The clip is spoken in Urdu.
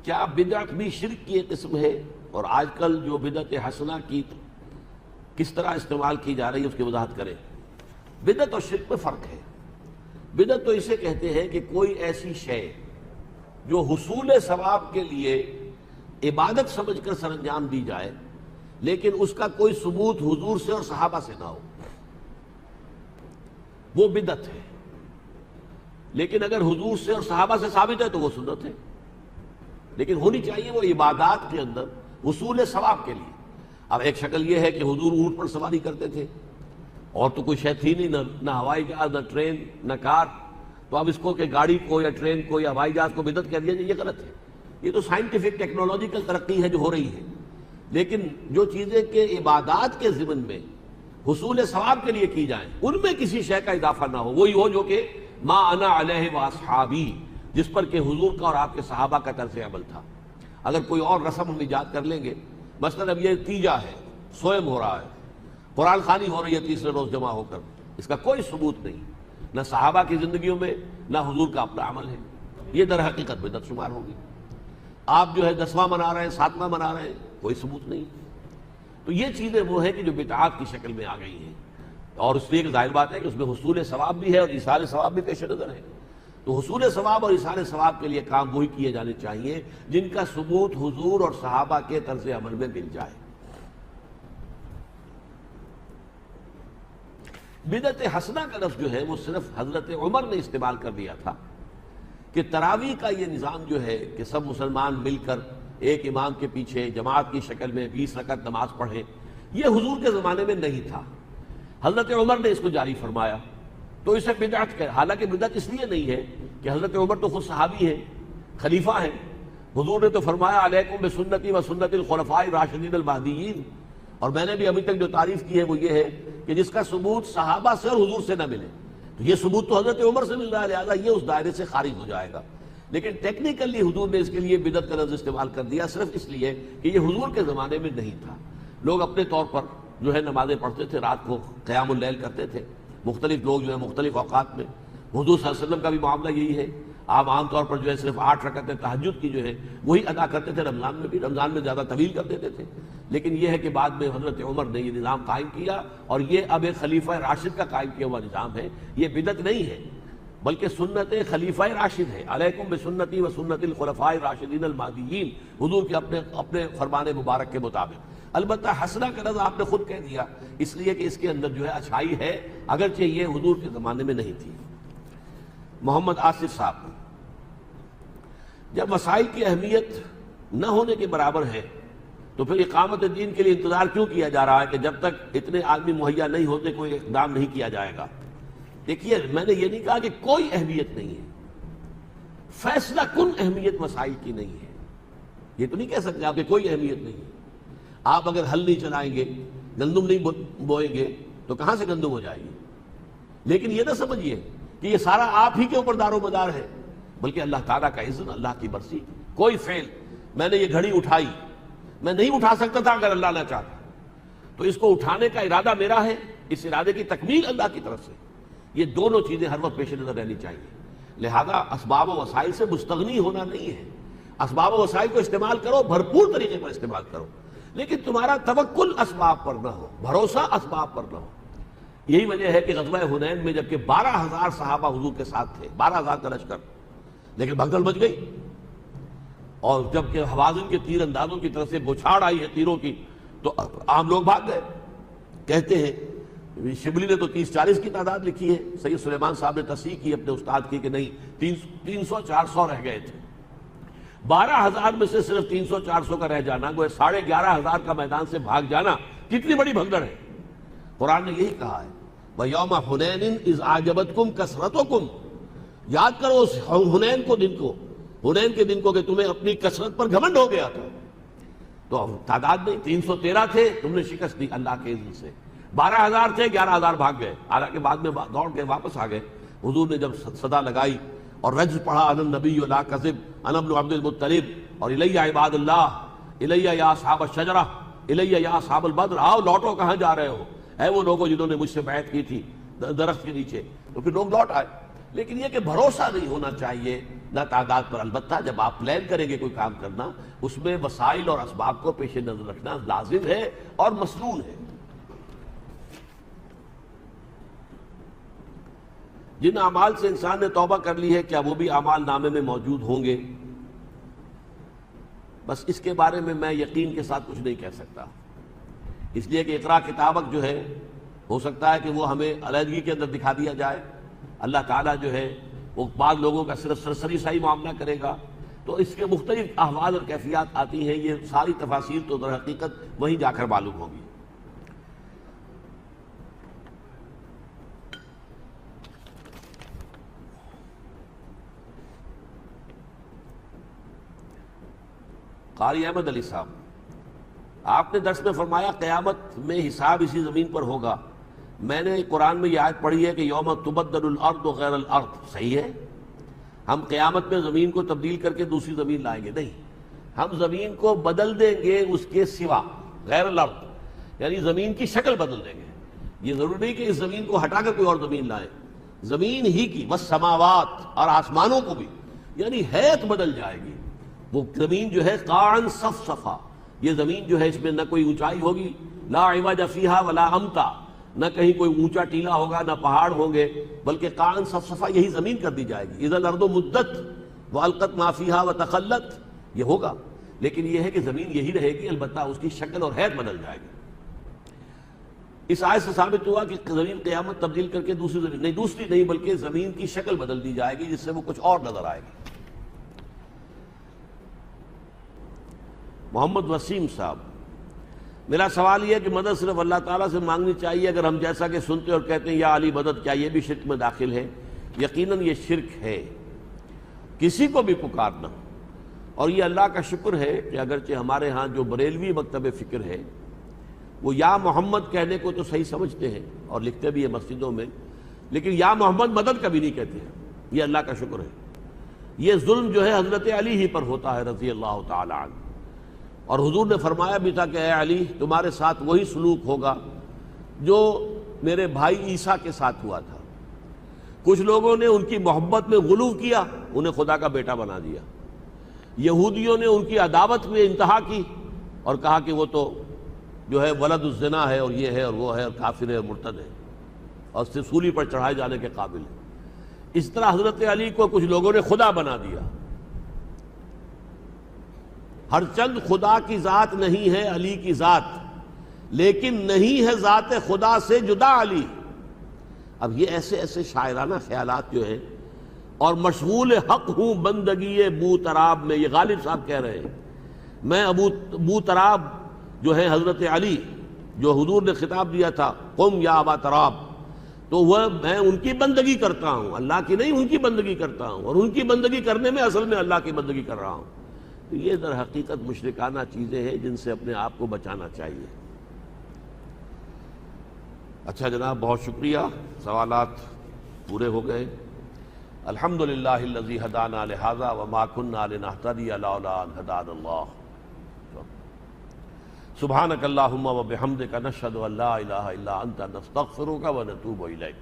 کیا بدعت بھی شرک کی ایک قسم ہے؟ اور آج کل جو بدعت حسنہ کی کس طرح استعمال کی جا رہی ہے اس کی وضاحت کریں۔ بدعت اور شرک میں فرق ہے۔ بدعت تو اسے کہتے ہیں کہ کوئی ایسی شے جو حصول ثواب کے لیے عبادت سمجھ کر سر انجام دی جائے لیکن اس کا کوئی ثبوت حضور سے اور صحابہ سے نہ ہو، وہ بدعت ہے۔ لیکن اگر حضور سے اور صحابہ سے ثابت ہے تو وہ سنت ہے، لیکن ہونی چاہیے وہ عبادات کے اندر حصول ثواب کے لیے۔ اب ایک شکل یہ ہے کہ حضور اونٹ پر سواری کرتے تھے اور تو کوئی شے تھی نہیں، نہ ہوائی جہاز، نہ ٹرین، نہ کار، تو اب اس کو کہ گاڑی کو یا ٹرین کو یا ہوائی جہاز کو بدعت کہہ دیا جائے، یہ غلط ہے۔ یہ تو سائنٹیفک ٹیکنالوجیکل ترقی ہے جو ہو رہی ہے، لیکن جو چیزیں کہ عبادات کے ضمن میں حصول ثواب کے لیے کی جائیں ان میں کسی شے کا اضافہ نہ ہو، وہی ہو جو کہ ما انا علیہ واصحابی، جس پر کہ حضور کا اور آپ کے صحابہ کا طرز عمل تھا۔ اگر کوئی اور رسم ہم ایجاد کر لیں گے، مثلا اب یہ تیجا ہے، سوئم ہو رہا ہے، قرآن خوانی ہو رہی ہے تیسرے روز جمع ہو کر، اس کا کوئی ثبوت نہیں، نہ صحابہ کی زندگیوں میں نہ حضور کا اپنا عمل ہے، یہ در حقیقت بدعت شمار ہوگی۔ آپ جو ہے 10واں منا رہے ہیں، 7واں منا رہے ہیں، کوئی ثبوت نہیں۔ تو یہ چیزیں وہ ہیں کہ جو بدعات کی شکل میں آ گئی ہیں، اور اس لیے ظاہر بات ہے کہ اس میں حصول ثواب بھی ہے اور ایصال ثواب بھی پیش نظر ہے۔ تو حصول ثواب اور ایصال ثواب کے لیے کام وہی کیے جانے چاہیے جن کا ثبوت حضور اور صحابہ کے طرز عمل میں مل جائے۔ بدعت حسنہ کا لفظ جو ہے وہ صرف حضرت عمر نے استعمال کر دیا تھا کہ تراویح کا یہ نظام جو ہے کہ سب مسلمان مل کر ایک امام کے پیچھے جماعت کی شکل میں 20 رکعت نماز پڑھیں، یہ حضور کے زمانے میں نہیں تھا، حضرت عمر نے اس کو جاری فرمایا، تو اسے بدعت کہا۔ حالانکہ بدعت اس لیے نہیں ہے کہ حضرت عمر تو خود صحابی ہیں، خلیفہ ہیں، حضور نے تو فرمایا علیکم بسنتی و سنت الخلفاء الراشدین المہدیین، اور میں نے بھی ابھی تک جو تعریف کی ہے وہ یہ ہے کہ جس کا ثبوت صحابہ سے اور حضور سے نہ ملے، تو یہ ثبوت تو حضرت عمر سے مل رہا ہے، لہذا یہ اس دائرے سے خارج ہو جائے گا۔ لیکن ٹیکنیکلی حضور نے اس کے لیے بدعت کا لفظ استعمال کر دیا صرف اس لیے کہ یہ حضور کے زمانے میں نہیں تھا۔ لوگ اپنے طور پر جو ہے نمازیں پڑھتے تھے، رات کو قیام اللیل کرتے تھے، مختلف لوگ جو ہے مختلف اوقات میں، حضور صلی اللہ علیہ وسلم کا بھی معاملہ یہی ہے، آپ عام طور پر جو ہے صرف 8 رکعتیں تہجد کی جو ہے وہی ادا کرتے تھے، رمضان میں بھی، رمضان میں زیادہ طویل کر دیتے تھے۔ لیکن یہ ہے کہ بعد میں حضرت عمر نے یہ نظام قائم کیا، اور یہ اب ایک خلیفہ راشد کا قائم کیا ہوا نظام ہے، یہ بدعت نہیں ہے بلکہ سنت خلیفہ راشد ہے۔ علیکم بسنتی و سنت الخلفاء الراشدین المہدیین، حضور کے اپنے فرمان مبارک کے مطابق۔ البتہ حسنہ کا لفظ آپ نے خود کہہ دیا اس لیے کہ اس کے اندر جو ہے اچھائی ہے، اگرچہ یہ حضور کے زمانے میں نہیں تھی۔ محمد آصف صاحب، جب وسائل کی اہمیت نہ ہونے کے برابر ہے تو پھر اقامت دین کے لیے انتظار کیوں کیا جا رہا ہے کہ جب تک اتنے آدمی مہیا نہیں ہوتے کوئی اقدام نہیں کیا جائے گا؟ دیکھیے، میں نے یہ نہیں کہا کہ کوئی اہمیت نہیں ہے، فیصلہ کن اہمیت وسائل کی نہیں ہے، یہ تو نہیں کہہ سکتے آپ کہ کوئی اہمیت نہیں ہے۔ آپ اگر ہل نہیں چلائیں گے، گندم نہیں بوئیں گے تو کہاں سے گندم ہو جائے گی؟ لیکن یہ نہ سمجھیے کہ یہ سارا آپ ہی کے اوپر دار و مدار ہے، بلکہ اللہ تعالیٰ کا اذن، اللہ کی مرضی۔ کوئی فعل، میں نے یہ گھڑی اٹھائی، میں نہیں اٹھا سکتا تھا اگر اللہ نہ چاہتا، تو اس کو اٹھانے کا ارادہ میرا ہے، اس ارادے کی تکمیل اللہ کی طرف سے، یہ دونوں چیزیں ہر وقت پیش نظر رہنی چاہیے۔ لہذا اسباب و وسائل سے مستغنی ہونا نہیں ہے، اسباب و وسائل کو استعمال کرو، بھرپور طریقے پر استعمال کرو، لیکن تمہارا توکل اسباب پر نہ ہو، بھروسہ اسباب پر نہ ہو۔ یہی وجہ ہے کہ غزوہ حنین میں جبکہ 12,000 صحابہ حضور کے ساتھ تھے، 12,000 کا لشکر، لیکن بھگدڑ مچ گئی، اور جبکہ حوازن کے تیر اندازوں کی طرف سے بوچھاڑ آئی ہے تیروں کی، تو عام لوگ بھاگ گئے۔ کہتے ہیں شبلی نے تو 30-40 کی تعداد لکھی ہے، سید سلیمان صاحب نے تصحیح کی اپنے استاد کی کہ نہیں 300-400 رہ گئے تھے۔ 12,000 میں سے صرف 300-400 کا رہ جانا، گویا 11,500 کا میدان سے بھاگ جانا کتنی بڑی بھگدڑ ہے۔ قرآن نے یہی کہا ہے وَيَوْمَ حُنَيْنٍ إِذْ أَعْجَبَتْكُمْ كَثْرَتُكُمْ، یاد کرو اس حنین کو، دن کو، حنین کے دن کو کہ تمہیں اپنی کثرت پر گھمنڈ ہو گیا تھا، تو تعداد نہیں، 313 تھے، تم نے شکست دی اللہ کے اذن سے۔ 12,000 تھے، 11,000 بھاگ گئے، حالانکہ بعد میں دوڑ کے واپس آ گئے۔ حضور نے جب صدا لگائی اور رجز پڑھا انا النبی لا کذب انا ابن عبد المطلب، اور الیہ عباد اللہ، الیہ یا اصحاب الشجرہ، الیہ یا اصحاب البدر، آؤ لوٹو، کہاں جا رہے ہو، اے وہ لوگوں جنہوں نے مجھ سے بیعت کی تھی درخت کے نیچے، تو پھر لوگ لوٹ آئے۔ لیکن یہ کہ بھروسہ نہیں ہونا چاہیے نہ تعداد پر. البتہ جب آپ پلان کریں گے کوئی کام کرنا، اس میں وسائل اور اسباب کو پیش نظر رکھنا لازم ہے اور مسنون ہے. جن اعمال سے انسان نے توبہ کر لی ہے، کیا وہ بھی اعمال نامے میں موجود ہوں گے؟ بس اس کے بارے میں یقین کے ساتھ کچھ نہیں کہہ سکتا، اس لیے کہ اقرا کتابک جو ہے، ہو سکتا ہے کہ وہ ہمیں علیحدگی کے اندر دکھا دیا جائے. اللہ تعالیٰ جو ہے وہ بعض لوگوں کا صرف سرسری سا ہی معاملہ کرے گا، تو اس کے مختلف احوال اور کیفیات آتی ہیں. یہ ساری تفاصیل تو در حقیقت وہیں جا کر معلوم ہوگی. قاری احمد علی صاحب، آپ نے درس میں فرمایا قیامت میں حساب اسی زمین پر ہوگا. میں نے قرآن میں یہ آیت پڑھی ہے کہ یوم تبدل الارض غیر الارض. صحیح ہے، ہم قیامت میں زمین کو تبدیل کر کے دوسری زمین لائیں گے؟ نہیں، ہم زمین کو بدل دیں گے اس کے سوا، غیر الارض یعنی زمین کی شکل بدل دیں گے. یہ ضروری نہیں کہ اس زمین کو ہٹا کر کوئی اور زمین لائیں، زمین ہی کی والسماوات اور آسمانوں کو بھی، یعنی حیت بدل جائے گی. وہ زمین جو ہے قاعن صفصفا، یہ زمین جو ہے اس میں نہ کوئی اونچائی ہوگی، لا عوج فیہا ولا امتا، نہ کہیں کوئی اونچا ٹیلا ہوگا، نہ پہاڑ ہوں گے، بلکہ قاعن صفصفا یہی زمین کر دی جائے گی. اذا الارض مدت والقت ما فیہا وتخلت، یہ ہوگا. لیکن یہ ہے کہ زمین یہی رہے گی، البتہ اس کی شکل اور حیت بدل جائے گی. اس آیت سے ثابت ہوا کہ زمین قیامت تبدیل کر کے دوسری زمین نہیں، دوسری نہیں بلکہ زمین کی شکل بدل دی جائے گی جس سے وہ کچھ اور نظر آئے گی. محمد وسیم صاحب، میرا سوال یہ ہے کہ مدد صرف اللہ تعالیٰ سے مانگنی چاہیے اگر ہم جیسا کہ سنتے اور کہتے ہیں یا علی مدد، کیا یہ بھی شرک میں داخل ہے؟ یقیناً یہ شرک ہے، کسی کو بھی پکارنا. اور یہ اللہ کا شکر ہے کہ اگرچہ ہمارے ہاں جو بریلوی مکتب فکر ہے وہ یا محمد کہنے کو تو صحیح سمجھتے ہیں اور لکھتے بھی ہیں مسجدوں میں، لیکن یا محمد مدد کبھی نہیں کہتے ہیں. یہ اللہ کا شکر ہے. یہ ظلم جو ہے حضرت علی ہی پر ہوتا ہے رضی اللہ تعالی عنہ. اور حضور نے فرمایا بھی تھا کہ اے علی، تمہارے ساتھ وہی سلوک ہوگا جو میرے بھائی عیسیٰ کے ساتھ ہوا تھا. کچھ لوگوں نے ان کی محبت میں غلو کیا، انہیں خدا کا بیٹا بنا دیا. یہودیوں نے ان کی عداوت میں انتہا کی اور کہا کہ وہ تو جو ہے ولد الزنا ہے اور یہ ہے اور وہ ہے اور کافر ہے اور مرتد ہے اور اس سے سولی پر چڑھائے جانے کے قابل ہے. اس طرح حضرت علی کو کچھ لوگوں نے خدا بنا دیا. ہر چند خدا کی ذات نہیں ہے علی کی ذات، لیکن نہیں ہے ذات خدا سے جدا علی. اب یہ ایسے شاعرانہ خیالات جو ہیں، اور مشغول حق ہوں بندگی بو تراب میں، یہ غالب صاحب کہہ رہے ہیں. میں بو تراب جو ہے حضرت علی، جو حضور نے خطاب دیا تھا قم یا ابا تراب، تو وہ میں ان کی بندگی کرتا ہوں، اللہ کی نہیں، ان کی بندگی کرتا ہوں. اور ان کی بندگی کرنے میں اصل میں اللہ کی بندگی کر رہا ہوں. تو یہ در حقیقت مشرکانہ چیزیں ہیں جن سے اپنے آپ کو بچانا چاہیے. اچھا جناب، بہت شکریہ، سوالات پورے ہو گئے. الحمدللہ الذی ہدانا لہذا وما کنا لنہتدی لولا ان ہدانا اللہ. سبحانک اللہم وبحمدک نشہد ان لا الہ الا انت نستغفرک ونتوب الیک.